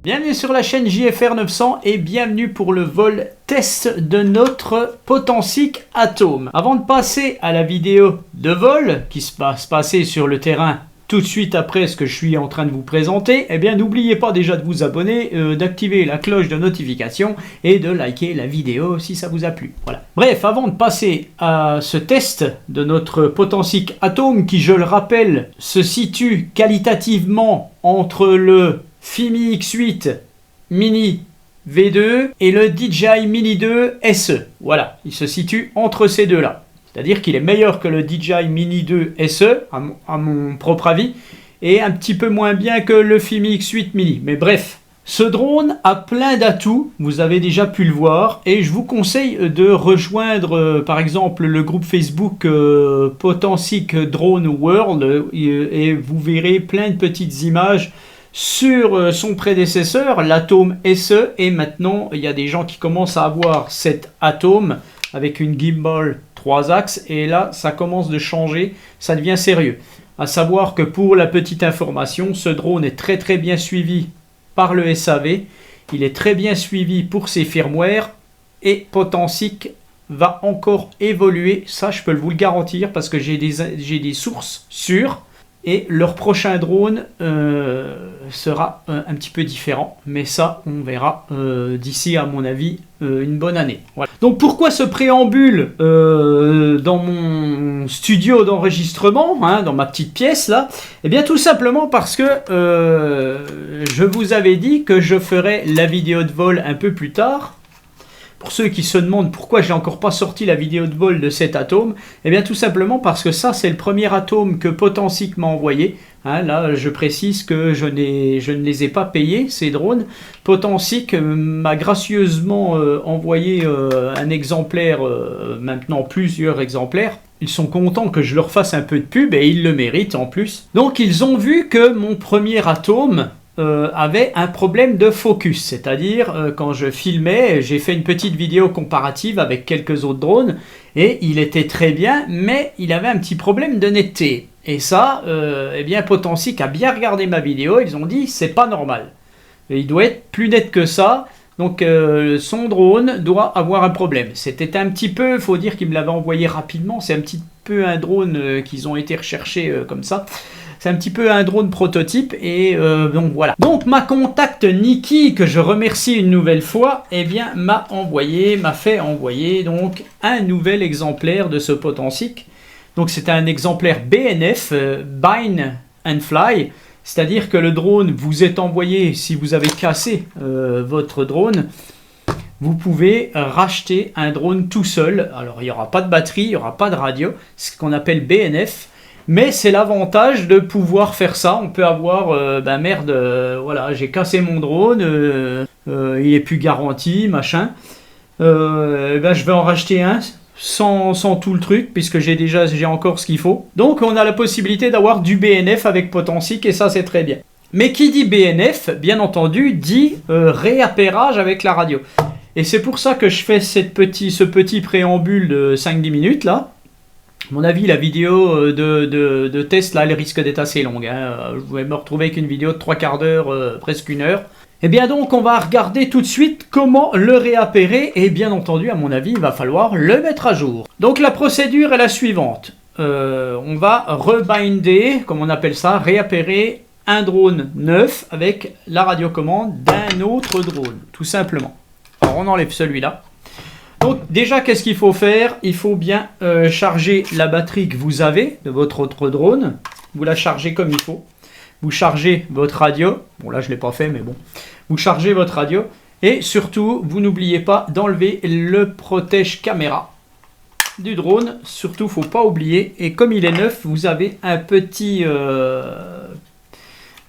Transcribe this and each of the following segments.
Bienvenue sur la chaîne JFR 900 et bienvenue pour le vol test de notre Potensic Atome. Avant de passer à la vidéo de vol qui va se passer sur le terrain tout de suite après ce que je suis en train de vous présenter, eh bien n'oubliez pas déjà de vous abonner, d'activer la cloche de notification et de liker la vidéo si ça vous a plu. Voilà. Bref, avant de passer à ce test de notre Potensic Atome qui, je le rappelle, se situe qualitativement entre le FIMI X8 Mini V2 et le DJI Mini 2 SE. Voilà, il se situe entre ces deux-là. C'est-à-dire qu'il est meilleur que le DJI Mini 2 SE, à mon propre avis, et un petit peu moins bien que le FIMI X8 Mini. Mais bref, ce drone a plein d'atouts, vous avez déjà pu le voir, et je vous conseille de rejoindre par exemple le groupe Facebook Potensic Drone World, et vous verrez plein de petites images sur son prédécesseur, l'Atome SE, et maintenant il y a des gens qui commencent à avoir cet Atome avec une gimbal 3 axes, et là ça commence de changer, ça devient sérieux. À savoir que pour la petite information, ce drone est très bien suivi par le SAV, il est très bien suivi pour ses firmware, et Potensic va encore évoluer, ça je peux vous le garantir parce que j'ai des sources sûres. Et leur prochain drone sera un petit peu différent. Mais ça, on verra d'ici, à mon avis, une bonne année. Voilà. Donc pourquoi ce préambule dans mon studio d'enregistrement, hein, dans ma petite pièce là? Eh bien tout simplement parce que je vous avais dit que je ferais la vidéo de vol un peu plus tard. Pour ceux qui se demandent pourquoi j'ai encore pas sorti la vidéo de vol de cet Atome, eh bien tout simplement parce que ça c'est le premier Atome que Potensic m'a envoyé. Hein, là je précise que je ne les ai pas payés ces drones. Potensic m'a gracieusement envoyé un exemplaire, maintenant plusieurs exemplaires. Ils sont contents que je leur fasse un peu de pub et ils le méritent en plus. Donc ils ont vu que mon premier Atome avait un problème de focus, c'est-à-dire quand je filmais, j'ai fait une petite vidéo comparative avec quelques autres drones et il était très bien, mais il avait un petit problème de netteté. Et ça, eh bien Potensic a bien regardé ma vidéo, ils ont dit c'est pas normal. Et il doit être plus net que ça, donc son drone doit avoir un problème. C'était un petit peu, faut dire qu'il me l'avait envoyé rapidement, c'est un petit peu un drone qu'ils ont été recherchés comme ça. C'est un petit peu un drone prototype et donc voilà. Donc ma contact Nikki, que je remercie une nouvelle fois, eh bien m'a fait envoyer donc un nouvel exemplaire de ce Potensic. Donc c'est un exemplaire BNF, Bind and Fly, c'est-à-dire que le drone vous est envoyé si vous avez cassé votre drone. Vous pouvez racheter un drone tout seul. Alors il n'y aura pas de batterie, il n'y aura pas de radio, c'est ce qu'on appelle BNF. Mais c'est l'avantage de pouvoir faire ça. On peut avoir, voilà, j'ai cassé mon drone, il est plus garanti, machin. Je vais en racheter un sans tout le truc, puisque j'ai encore ce qu'il faut. Donc on a la possibilité d'avoir du BNF avec Potensic, et ça c'est très bien. Mais qui dit BNF, bien entendu, dit réappairage avec la radio. Et c'est pour ça que je fais ce petit préambule de 5-10 minutes là. À mon avis, la vidéo de test, là, elle risque d'être assez longue. Hein. Je vais me retrouver avec une vidéo de 3/4 d'heure, presque 1 heure. Et bien donc, on va regarder tout de suite comment le réappairer. Et bien entendu, à mon avis, il va falloir le mettre à jour. Donc la procédure est la suivante. On va rebinder, comme on appelle ça, réappairer un drone neuf avec la radiocommande d'un autre drone, tout simplement. Alors on enlève celui-là. Donc déjà, qu'est-ce qu'il faut faire? Il faut bien charger la batterie que vous avez de votre autre drone. Vous la chargez comme il faut. Vous chargez votre radio. Bon là, je ne l'ai pas fait, mais bon. Vous chargez votre radio. Et surtout, vous n'oubliez pas d'enlever le protège caméra du drone. Surtout, il ne faut pas oublier. Et comme il est neuf, vous avez un petit...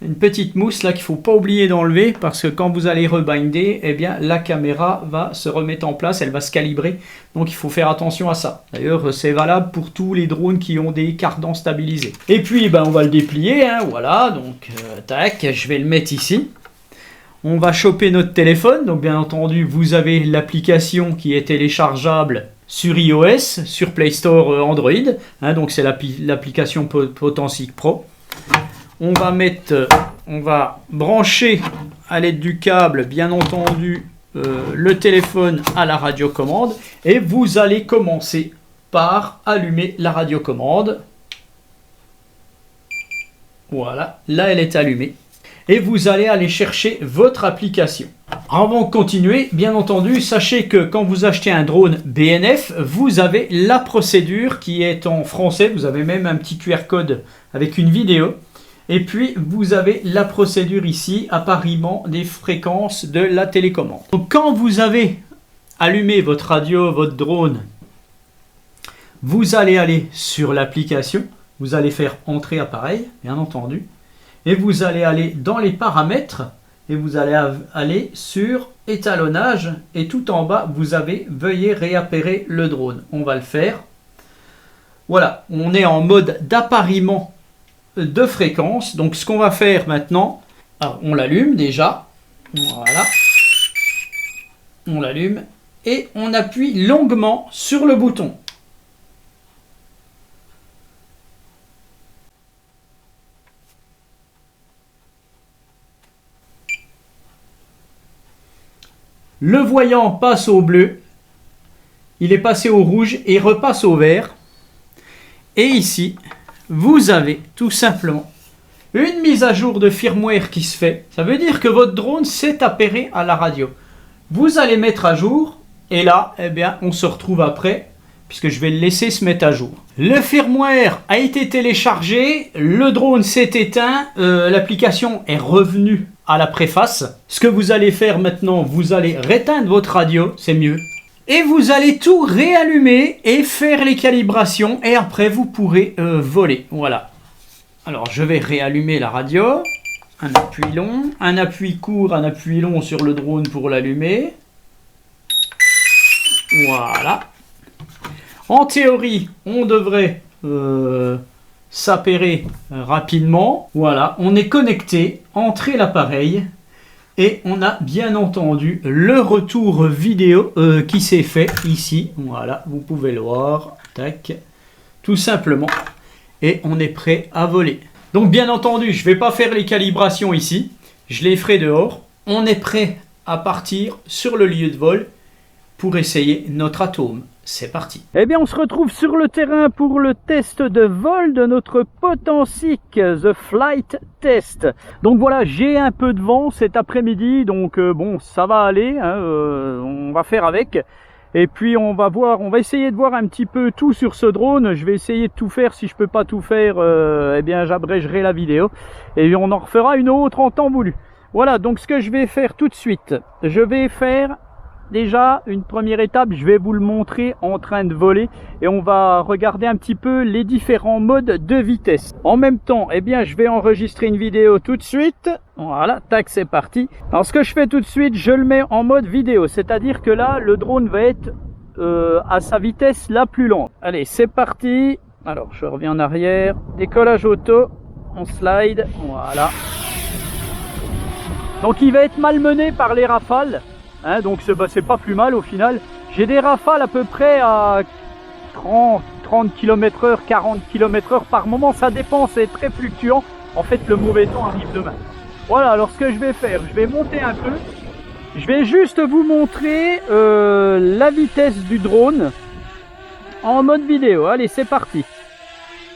une petite mousse là qu'il ne faut pas oublier d'enlever, parce que quand vous allez rebinder, eh bien la caméra va se remettre en place, elle va se calibrer, donc il faut faire attention à ça. D'ailleurs c'est valable pour tous les drones qui ont des cardans stabilisés. Et puis on va le déplier, hein, voilà, donc tac, je vais le mettre ici. On va choper notre téléphone, donc bien entendu vous avez l'application qui est téléchargeable sur iOS, sur Play Store Android, hein, donc c'est l'application Potensic Pro. On va mettre on va brancher à l'aide du câble, bien entendu, le téléphone à la radiocommande. Et vous allez commencer par allumer la radiocommande. Voilà, là elle est allumée. Et vous allez aller chercher votre application. Avant de continuer, bien entendu, sachez que quand vous achetez un drone BNF, vous avez la procédure qui est en français. Vous avez même un petit QR code avec une vidéo. Et puis, vous avez la procédure ici, appariement des fréquences de la télécommande. Donc, quand vous avez allumé votre radio, votre drone, vous allez aller sur l'application. Vous allez faire entrer appareil, bien entendu. Et vous allez aller dans les paramètres et vous allez aller sur étalonnage et tout en bas vous avez veuillez réappairer le drone. On va le faire. Voilà, on est en mode d'appariement de fréquence. Donc ce qu'on va faire maintenant, alors on l'allume déjà. Voilà. On l'allume et on appuie longuement sur le bouton. Le voyant passe au bleu, il est passé au rouge et repasse au vert. Et ici, vous avez tout simplement une mise à jour de firmware qui se fait. Ça veut dire que votre drone s'est appairé à la radio. Vous allez mettre à jour et là, eh bien, on se retrouve après puisque je vais le laisser se mettre à jour. Le firmware a été téléchargé, le drone s'est éteint, l'application est revenue à la préface. Ce que vous allez faire maintenant, vous allez réteindre votre radio, c'est mieux. Et vous allez tout réallumer et faire les calibrations et après vous pourrez voler. Voilà. Alors je vais réallumer la radio. Un appui long, un appui court, un appui long sur le drone pour l'allumer. Voilà. En théorie, on devrait s'appairer rapidement. Voilà, on est connecté, entrez l'appareil et on a bien entendu le retour vidéo qui s'est fait ici. Voilà, vous pouvez le voir, tac, tout simplement. Et on est prêt à voler. Donc bien entendu, je ne vais pas faire les calibrations ici, je les ferai dehors. On est prêt à partir sur le lieu de vol pour essayer notre atome. C'est parti. Eh bien, on se retrouve sur le terrain pour le test de vol de notre Potensic, The Flight Test. Donc voilà, j'ai un peu de vent cet après-midi, donc bon, ça va aller, hein, on va faire avec. Et puis on va voir, on va essayer de voir un petit peu tout sur ce drone. Je vais essayer de tout faire. Si je peux pas tout faire, eh bien j'abrégerai la vidéo et on en refera une autre en temps voulu. Voilà, donc ce que je vais faire tout de suite, je vais faire déjà une première étape, je vais vous le montrer en train de voler et on va regarder un petit peu les différents modes de vitesse. En même temps, eh bien je vais enregistrer une vidéo tout de suite. Voilà, tac, c'est parti. Alors ce que je fais tout de suite, je le mets en mode vidéo, c'est-à-dire que là le drone va être à sa vitesse la plus lente. Allez, c'est parti. Alors je reviens en arrière, décollage auto, on slide, voilà. Donc il va être malmené par les rafales. Hein, donc c'est pas plus mal au final. J'ai des rafales à peu près à 30 km/h, 40 km/h par moment, ça dépend, c'est très fluctuant. En fait le mauvais temps arrive demain. Voilà, alors ce que je vais faire, je vais monter un peu. Je vais juste vous montrer la vitesse du drone en mode vidéo. Allez, c'est parti.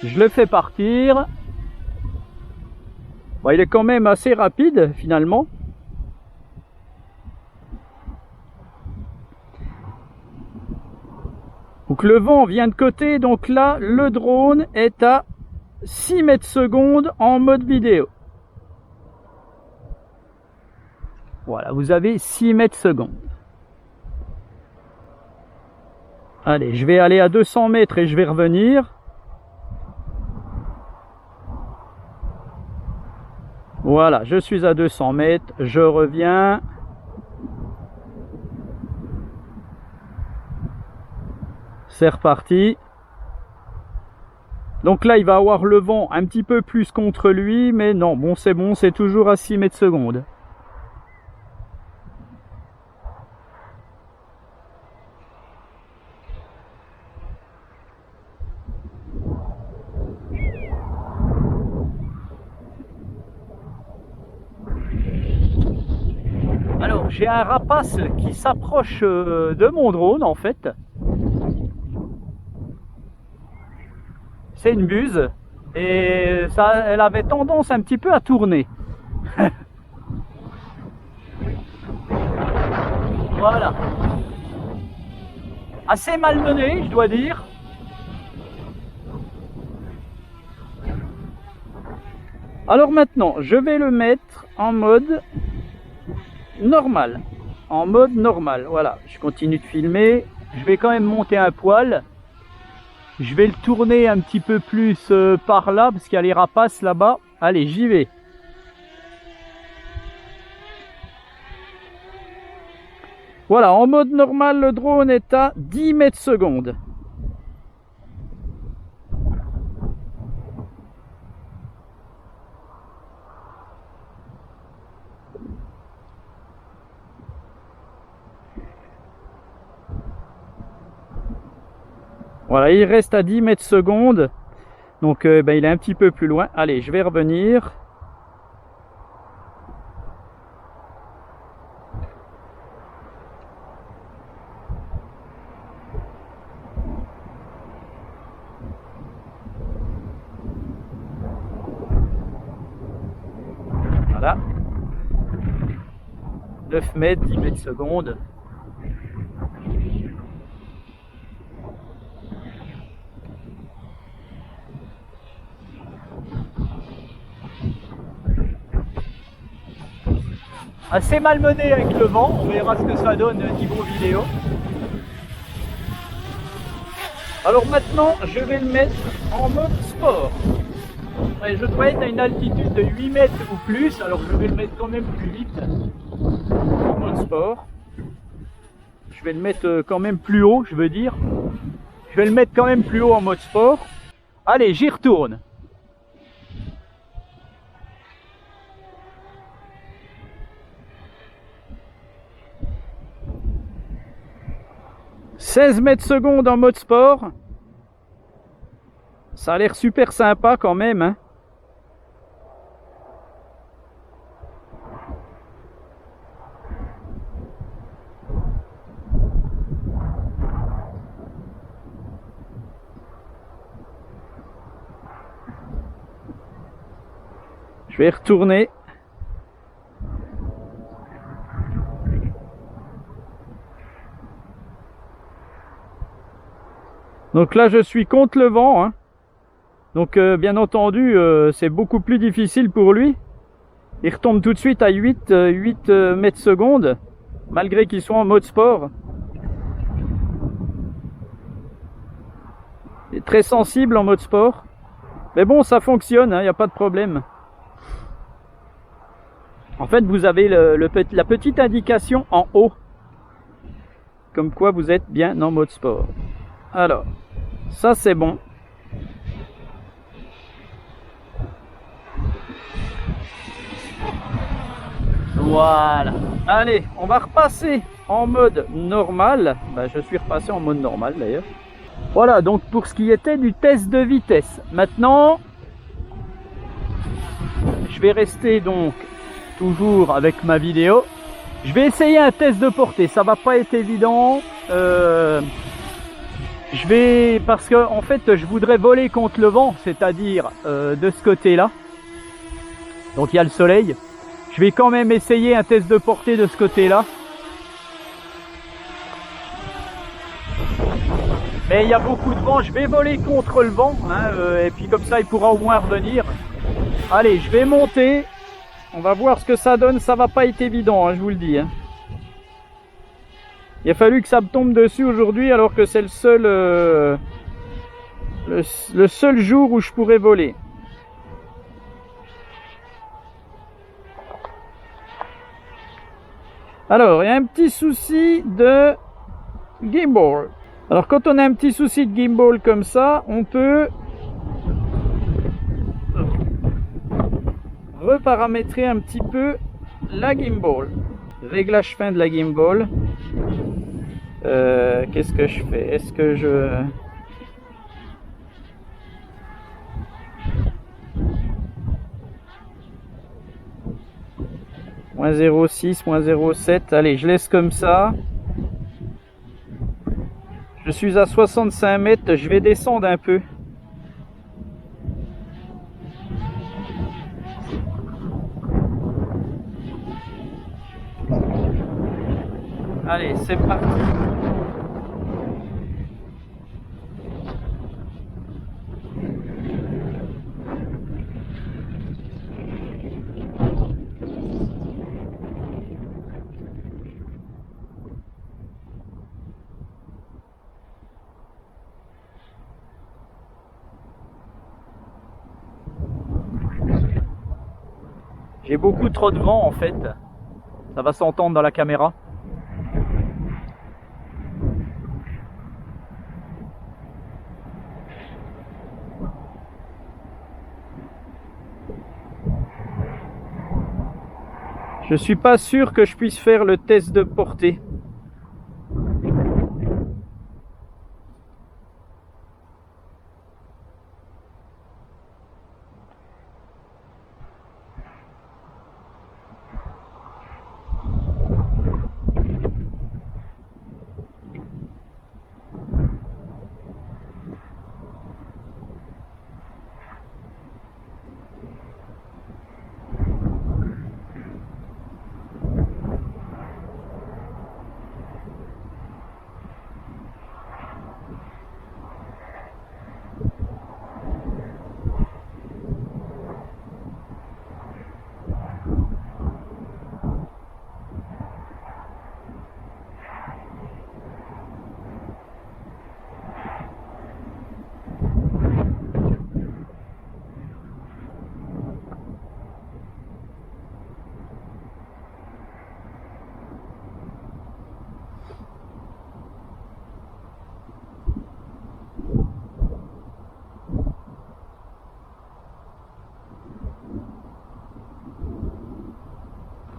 Je le fais partir. Bon, il est quand même assez rapide finalement. Donc le vent vient de côté, donc là le drone est à 6 mètres secondes en mode vidéo. Voilà, vous avez 6 mètres secondes. Allez, je vais aller à 200 mètres et je vais revenir. Voilà, je suis à 200 mètres, je reviens. C'est reparti. Donc là il va avoir le vent un petit peu plus contre lui, mais non, bon c'est toujours à 6 mètres secondes. j'ai un rapace qui s'approche de mon drone en fait. C'est une buse et ça, elle avait tendance un petit peu à tourner. Voilà. Assez malmené, je dois dire. Alors maintenant, je vais le mettre en mode normal. En mode normal, voilà. Je continue de filmer. Je vais quand même monter un poil. Je vais le tourner un petit peu plus par là, parce qu'il y a les rapaces là-bas. Allez, j'y vais. Voilà, en mode normal, le drone est à 10 mètres secondes. Voilà, il reste à 10 mètres secondes. Donc il est un petit peu plus loin. Allez, je vais revenir. Voilà. 9 mètres, 10 mètres secondes. Assez malmené avec le vent, on verra ce que ça donne niveau vidéo. Alors maintenant, je vais le mettre en mode sport. Et je dois être à une altitude de 8 mètres ou plus, alors je vais le mettre quand même plus vite en mode sport. Je vais le mettre quand même plus haut, je veux dire. Je vais le mettre quand même plus haut en mode sport. Allez, j'y retourne. « 16 mètres secondes en mode sport. Ça a l'air super sympa quand même, hein. Je vais retourner. Donc là, je suis contre le vent, hein. Donc bien entendu, c'est beaucoup plus difficile pour lui. Il retombe tout de suite à 8 mètres secondes, malgré qu'il soit en mode sport. Il est très sensible en mode sport. Mais bon, ça fonctionne, il n'y a pas de problème. En fait, vous avez la petite indication en haut. Comme quoi vous êtes bien en mode sport. Alors, ça c'est bon. Voilà. Allez, on va repasser en mode normal. Je suis repassé en mode normal d'ailleurs. Voilà, donc pour ce qui était du test de vitesse. Maintenant, je vais rester donc toujours avec ma vidéo. Je vais essayer un test de portée. Ça va pas être évident. Parce que en fait, je voudrais voler contre le vent, c'est-à-dire de ce côté-là. Donc il y a le soleil. Je vais quand même essayer un test de portée de ce côté-là. Mais il y a beaucoup de vent, je vais voler contre le vent, hein, et puis comme ça il pourra au moins revenir. Allez, je vais monter, on va voir ce que ça donne, ça va pas être évident, hein, je vous le dis. Hein. Il a fallu que ça me tombe dessus aujourd'hui alors que c'est le seul jour où je pourrais voler. Alors, il y a un petit souci de gimbal. Alors quand on a un petit souci de gimbal comme ça, on peut reparamétrer un petit peu la gimbal. Réglage fin de la gimbal. Qu'est-ce que je fais? Est-ce que je... -0,6, -0,7. Allez, je laisse comme ça. Je suis à 65 mètres, je vais descendre un peu. Allez, c'est parti. J'ai beaucoup trop de vent en fait. Ça va s'entendre dans la caméra. Je suis pas sûr que je puisse faire le test de portée.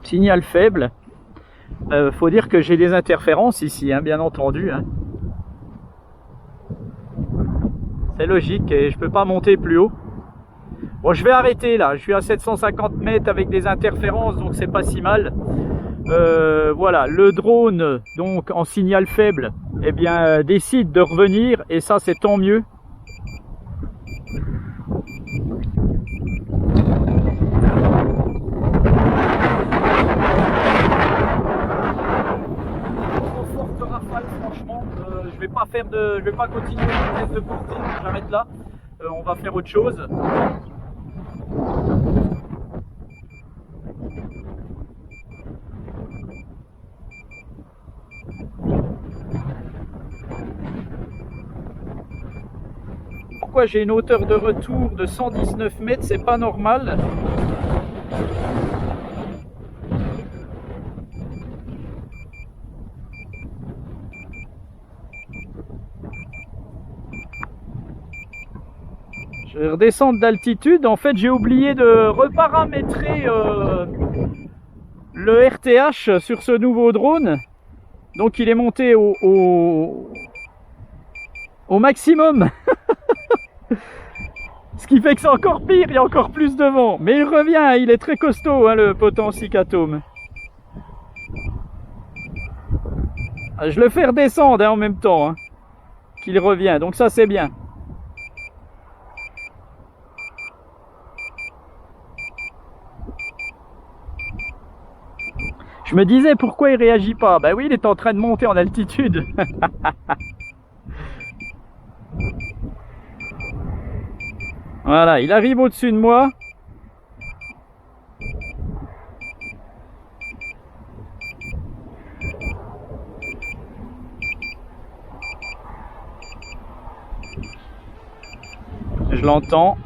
Signal faible. Faut dire que j'ai des interférences ici, hein, bien entendu. Hein. C'est logique et je peux pas monter plus haut. Bon, je vais arrêter là. Je suis à 750 mètres avec des interférences, donc c'est pas si mal. Voilà, le drone, donc en signal faible, eh bien, décide de revenir et ça, c'est tant mieux. Franchement, je vais pas continuer le test de portée, j'arrête là. On va faire autre chose. Pourquoi j'ai une hauteur de retour de 119 mètres, c'est pas normal. Je vais redescendre d'altitude. En fait, j'ai oublié de reparamétrer le RTH sur ce nouveau drone. Donc, il est monté au maximum. Ce qui fait que c'est encore pire, il y a encore plus de vent. Mais il revient, il est très costaud, hein, le Potensic Atom. Je le fais redescendre hein, en même temps hein, qu'il revient. Donc ça, c'est bien. Je me disais pourquoi il réagit pas. Ben oui, il est en train de monter en altitude. Voilà, il arrive au-dessus de moi. Je l'entends.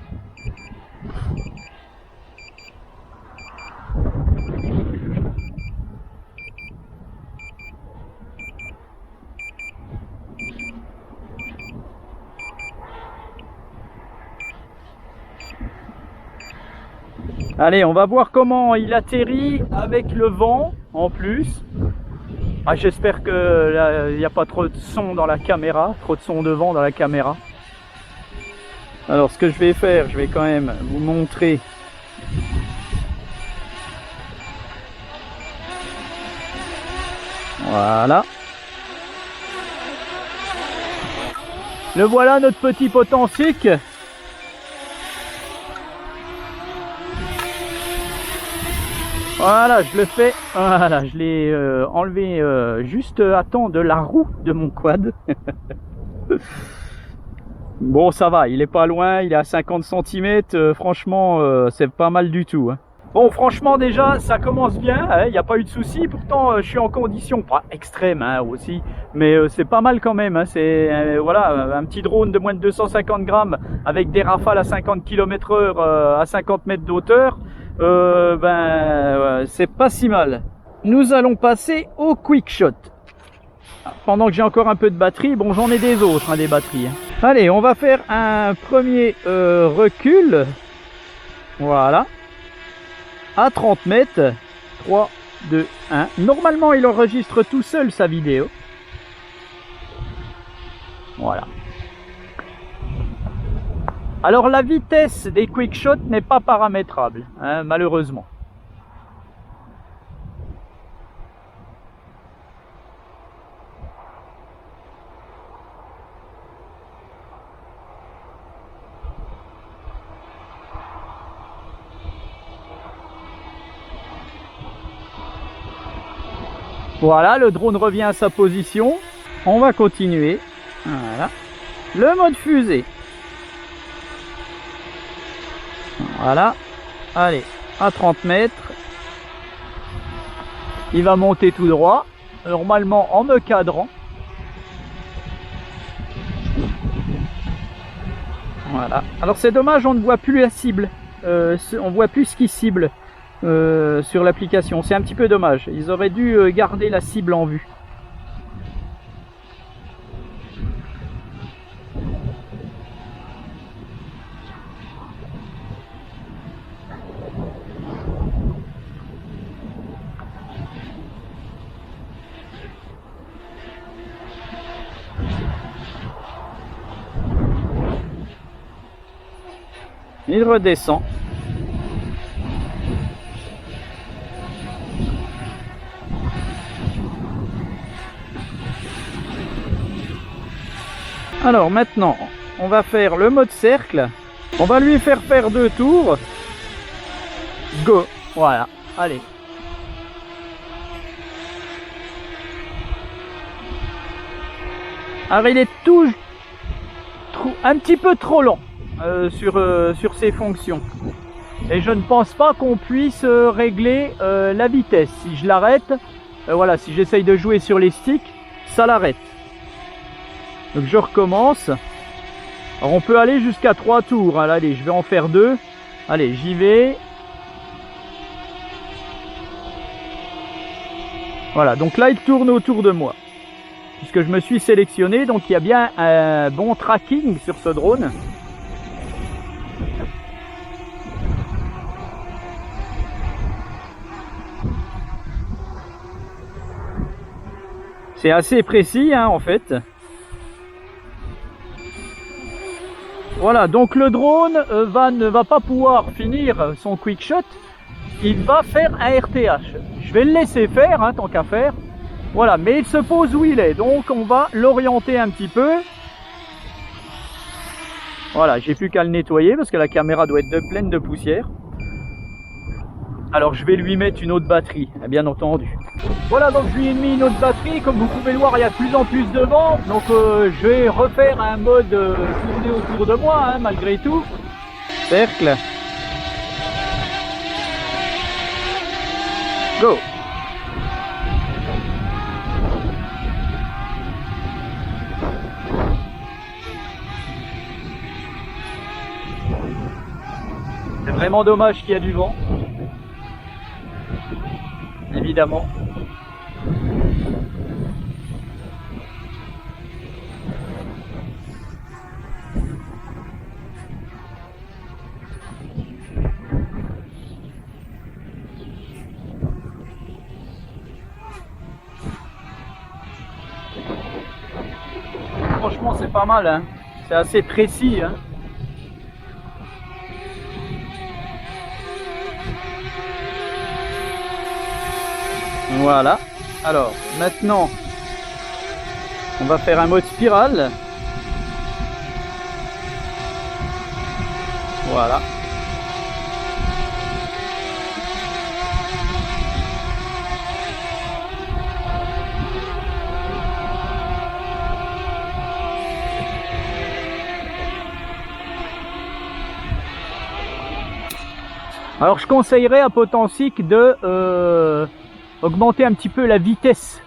Allez, on va voir comment il atterrit avec le vent en plus. Ah, j'espère que il n'y a pas trop de son dans la caméra, trop de son de vent dans la caméra. Alors ce que je vais faire, je vais quand même vous montrer Voilà. Le voilà notre petit potensique. Voilà, je le fais. Voilà, je l'ai enlevé juste à temps de la roue de mon quad. Bon, ça va, il est pas loin, il est à 50 cm. Franchement, c'est pas mal du tout. Hein. Bon, franchement, déjà, ça commence bien. Il n'y a pas eu de soucis. Pourtant, je suis en condition pas extrême hein, aussi, mais c'est pas mal quand même. Hein. C'est voilà, un petit drone de moins de 250 grammes avec des rafales à 50 km/h à 50 mètres d'auteur. C'est pas si mal. Nous allons passer au quick shot. Pendant que j'ai encore un peu de batterie, bon j'en ai des autres, hein, des batteries. Hein. Allez, on va faire un premier recul. Voilà. À 30 mètres. 3, 2, 1. Normalement, il enregistre tout seul sa vidéo. Voilà. Alors la vitesse des quick shots n'est pas paramétrable, hein, malheureusement. Voilà, le drone revient à sa position. On va continuer. Voilà. Le mode fusée. Voilà. Allez, à 30 mètres. Il va monter tout droit. Normalement en me cadrant. Voilà. Alors c'est dommage, on ne voit plus la cible. On voit plus ce qui cible sur l'application. C'est un petit peu dommage. Ils auraient dû garder la cible en vue. Il redescend. Alors maintenant, on va faire le mode cercle. On va lui faire faire 2 tours. Go. Voilà. Allez. Alors il est un petit peu trop lent sur ses fonctions. Et je ne pense pas qu'on puisse régler la vitesse. Si je l'arrête, voilà, si j'essaye de jouer sur les sticks, ça l'arrête. Donc je recommence. Alors on peut aller jusqu'à 3 tours. Hein. Allez, je vais en faire 2. Allez, j'y vais. Voilà, donc là il tourne autour de moi. Puisque je me suis sélectionné, donc il y a bien un bon tracking sur ce drone. C'est assez précis hein, en fait. Voilà, donc le drone ne va pas pouvoir finir son quick shot. Il va faire un RTH. Je vais le laisser faire, hein, tant qu'à faire. Voilà, mais il se pose où il est. Donc on va l'orienter un petit peu. Voilà, j'ai plus qu'à le nettoyer parce que la caméra doit être pleine de poussière. Alors je vais lui mettre une autre batterie, bien entendu. Voilà, donc je lui ai mis une autre batterie. Comme vous pouvez le voir, il y a de plus en plus de vent. Donc je vais refaire un mode tourner autour de moi, hein, malgré tout. Cercle. Go. C'est vraiment dommage qu'il y a du vent. Évidemment. Franchement, c'est pas mal, hein. C'est assez précis, hein. Voilà, Alors, maintenant, on va faire un mode spirale. Voilà. Alors je conseillerais à Potensic de augmenter un petit peu la vitesse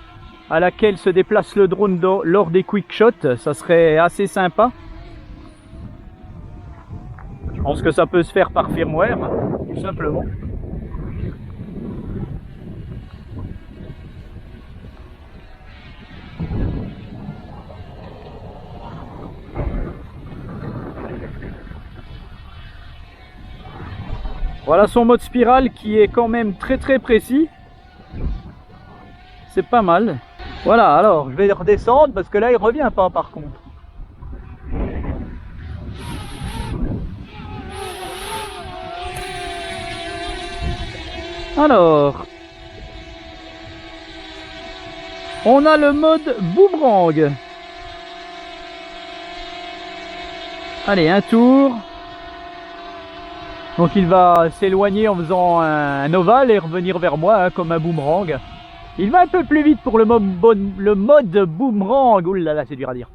à laquelle se déplace le drone lors des quick shots, ça serait assez sympa. Je pense que ça peut se faire par firmware, tout simplement. Voilà son mode spirale qui est quand même très précis. C'est pas mal. Voilà, alors je vais redescendre parce que là il revient pas par contre. Alors, on a le mode boomerang. Allez, un tour. Donc il va s'éloigner en faisant un ovale et revenir vers moi hein, comme un boomerang. Il va un peu plus vite pour le mode boomerang. Ouh là là, c'est dur à dire.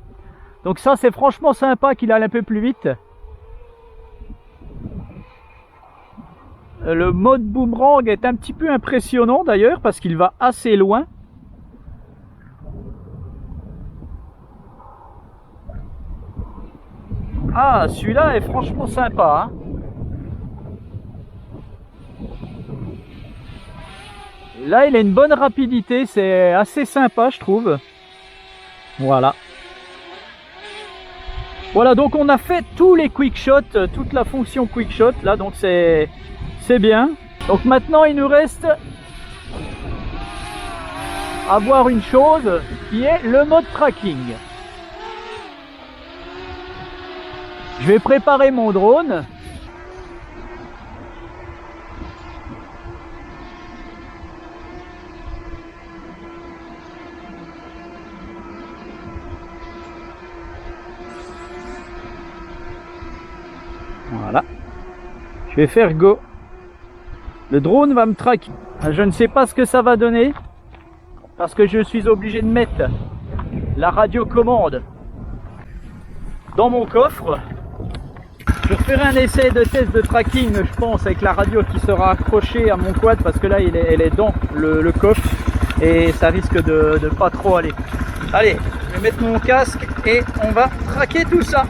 Donc ça c'est franchement sympa qu'il aille un peu plus vite. Le mode boomerang est un petit peu impressionnant d'ailleurs parce qu'il va assez loin. Ah, celui-là est franchement sympa. Hein. Là, il a une bonne rapidité, c'est assez sympa, je trouve. Voilà. Voilà, donc on a fait tous les quick shots, toute la fonction quick shot, là, donc c'est bien. Donc maintenant, il nous reste à voir une chose qui est le mode tracking. Je vais préparer mon drone. Voilà. Je vais faire go. Le drone va me traquer. Je ne sais pas ce que ça va donner parce que je suis obligé de mettre la radiocommande dans mon coffre. Je ferai un essai de test de tracking, je pense, avec la radio qui sera accrochée à mon quad parce que là, elle est dans le coffre et ça risque de pas trop aller. Allez, je vais mettre mon casque et on va traquer tout ça.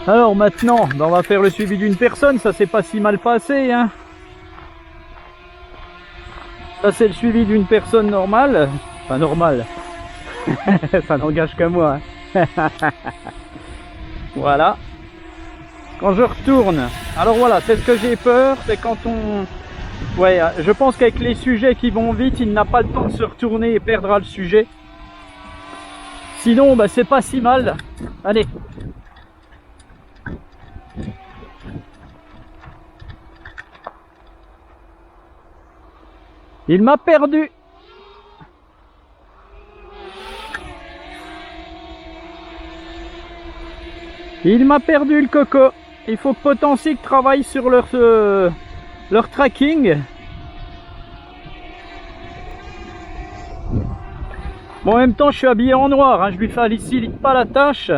Alors maintenant, ben on va faire le suivi d'une personne, ça s'est pas si mal passé, hein. Ça c'est le suivi d'une personne normale, enfin normale, ça n'engage qu'à moi, hein. Voilà. Quand je retourne, alors voilà, c'est ce que j'ai peur, c'est quand on... Ouais, je pense qu'avec les sujets qui vont vite, il n'a pas le temps de se retourner et perdra le sujet. Sinon, bah, c'est pas si mal. Allez. Il m'a perdu. Il m'a perdu le coco. Il faut que Potensic travaille sur leur tracking. Bon, en même temps, je suis habillé en noir, hein, je lui facilite pas la tâche.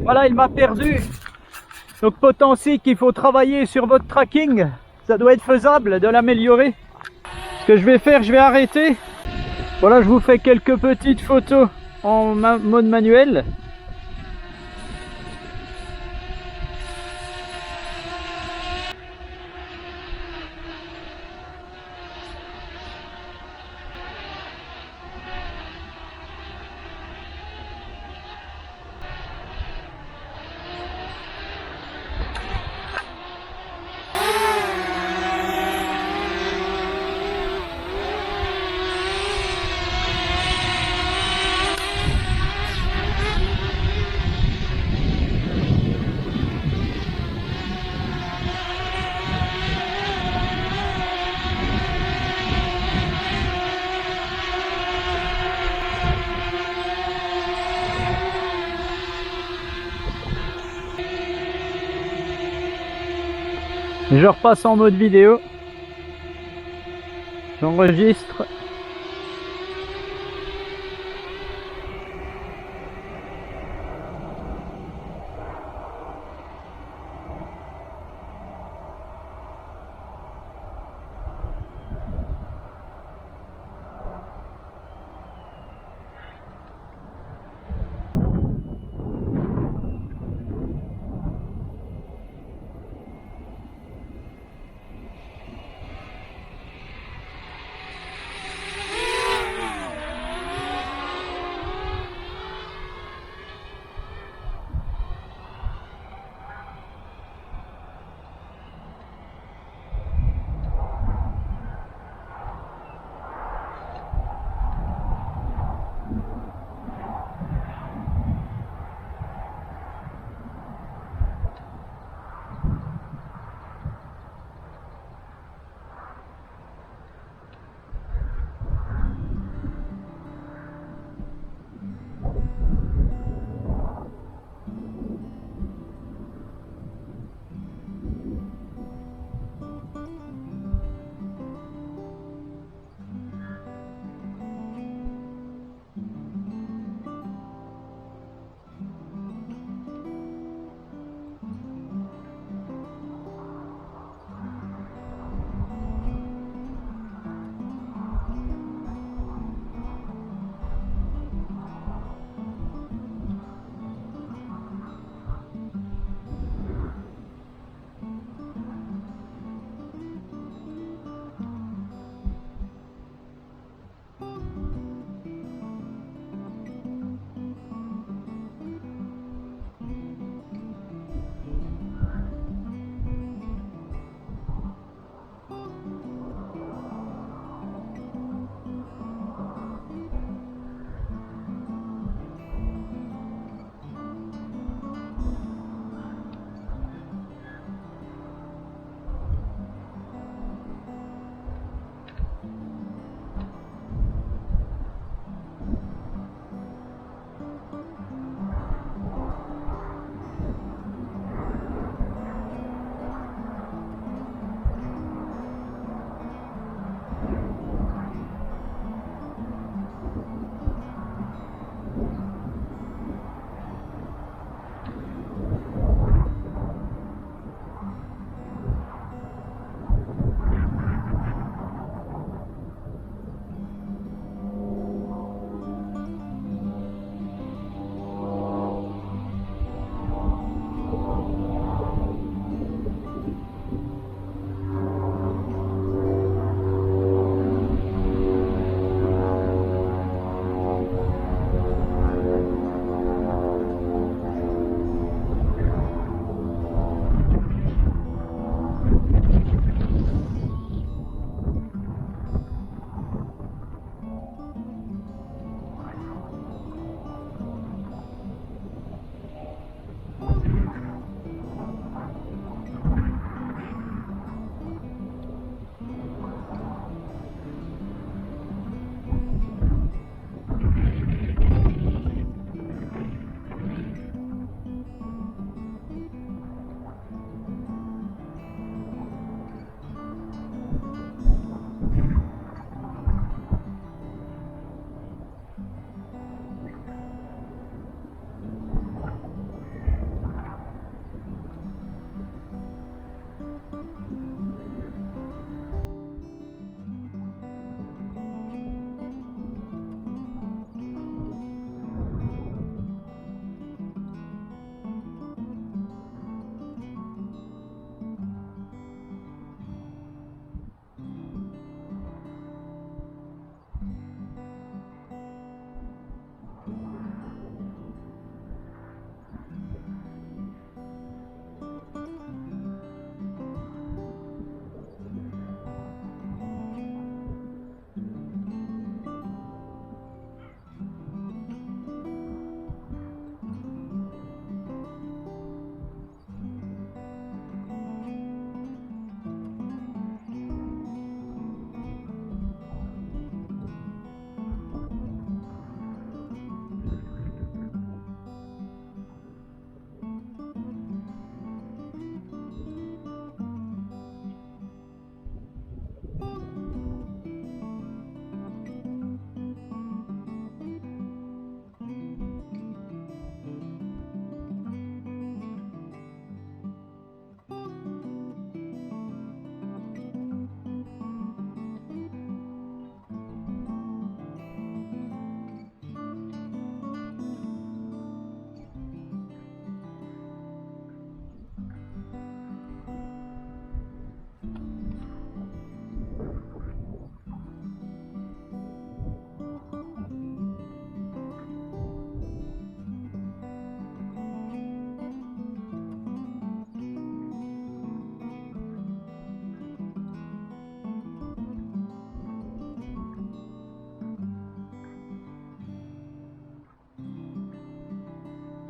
Voilà, il m'a perdu. Donc Potensic, il faut travailler sur votre tracking. Ça doit être faisable de l'améliorer. Ce que je vais faire, je vais arrêter. Voilà, je vous fais quelques petites photos en mode manuel. Je repasse en mode vidéo. J'enregistre.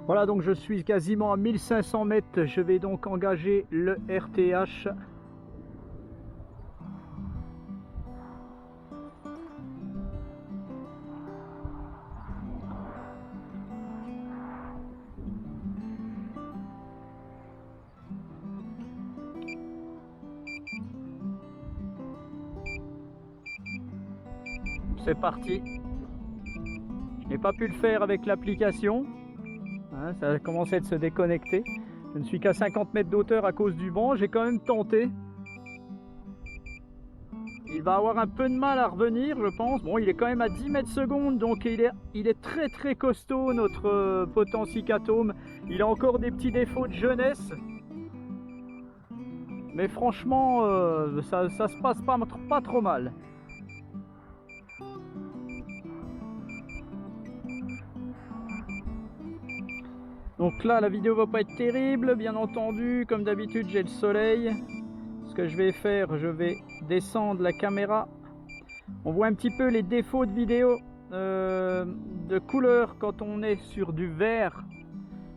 Voilà, donc je suis quasiment à 1500 mètres. Je vais donc engager le RTH. C'est parti. Je n'ai pas pu le faire avec l'application. Hein, ça a commencé de se déconnecter. Je ne suis qu'à 50 mètres d'auteur à cause du vent. J'ai quand même tenté. Il va avoir un peu de mal à revenir, je pense. Bon, il est quand même à 10 mètres secondes, donc il est très très costaud, notre Potensic Atome. Il a encore des petits défauts de jeunesse. Mais franchement, ça se passe pas trop mal. Donc là, la vidéo va pas être terrible, bien entendu. Comme d'habitude, j'ai le soleil. Ce que je vais faire, je vais descendre la caméra. On voit un petit peu les défauts de vidéo de couleur quand on est sur du vert.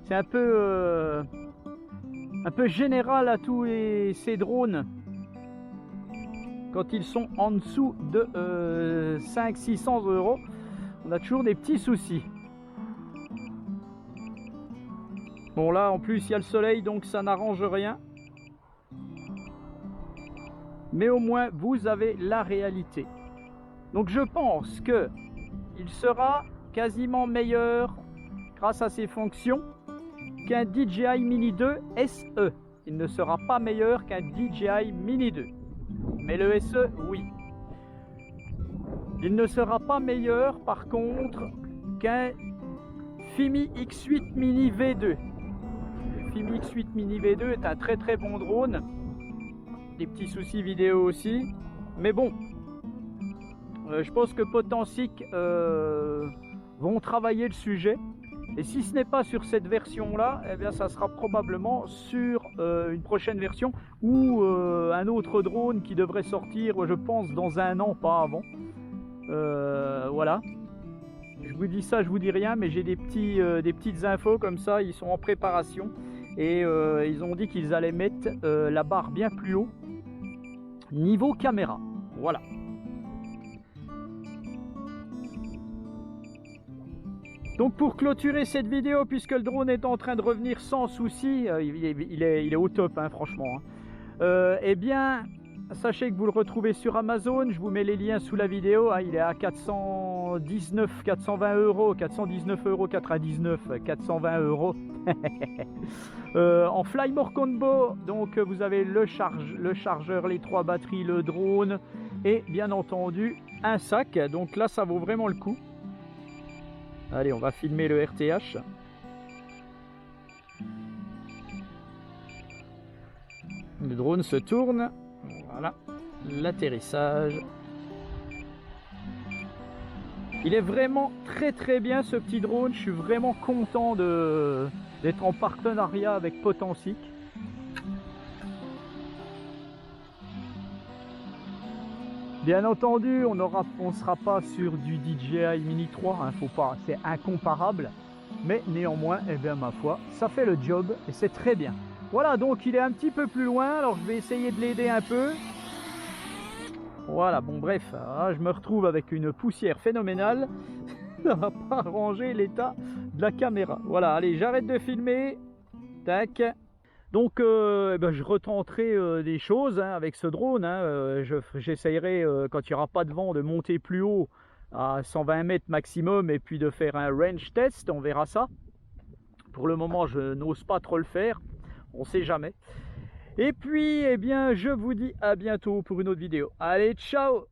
C'est un peu général à tous ces drones. Quand ils sont en dessous de 500-600 €, on a toujours des petits soucis. Bon, là en plus il y a le soleil, donc ça n'arrange rien. Mais au moins vous avez la réalité. Donc je pense que il sera quasiment meilleur grâce à ses fonctions qu'un DJI Mini 2 SE. Il ne sera pas meilleur qu'un DJI Mini 2. Mais le SE, oui. Il ne sera pas meilleur par contre qu'un Fimi X8 Mini V2. Le Fimi X8 Mini V2 est un très très bon drone. Des petits soucis vidéo aussi. Mais bon, je pense que Potensic vont travailler le sujet. Et si ce n'est pas sur cette version-là, eh bien ça sera probablement sur une prochaine version ou un autre drone qui devrait sortir, je pense, dans un an, pas avant. Voilà. Je vous dis ça, je vous dis rien, mais j'ai des petites infos comme ça, ils sont en préparation. Et ils ont dit qu'ils allaient mettre la barre bien plus haut niveau caméra. Voilà. Donc pour clôturer cette vidéo, puisque le drone est en train de revenir sans souci, il est au top, hein, franchement. Eh bien, sachez que vous le retrouvez sur Amazon. Je vous mets les liens sous la vidéo. Hein, il est à 420 €, 419,99 €, 420 €. En Flymore Combo, donc vous avez le chargeur, les 3 batteries, le drone et bien entendu un sac. Donc là, ça vaut vraiment le coup. Allez, on va filmer le RTH. Le drone se tourne. Voilà, l'atterrissage. Il est vraiment très très bien ce petit drone. Je suis vraiment content d'être en partenariat avec Potensic. Bien entendu, on ne sera pas sur du DJI Mini 3, hein, faut pas, c'est incomparable. Mais néanmoins, eh bien, ma foi, ça fait le job et c'est très bien. Voilà, donc il est un petit peu plus loin, alors je vais essayer de l'aider un peu. Voilà, bon bref, je me retrouve avec une poussière phénoménale. Ça va pas arranger l'état de la caméra. Voilà, allez, j'arrête de filmer. Tac. Donc, je retenterai des choses hein, avec ce drone. Hein. J'essayerai, quand il n'y aura pas de vent, de monter plus haut à 120 mètres maximum et puis de faire un range test. On verra ça. Pour le moment, je n'ose pas trop le faire. On ne sait jamais. Et puis, eh bien, je vous dis à bientôt pour une autre vidéo. Allez, ciao!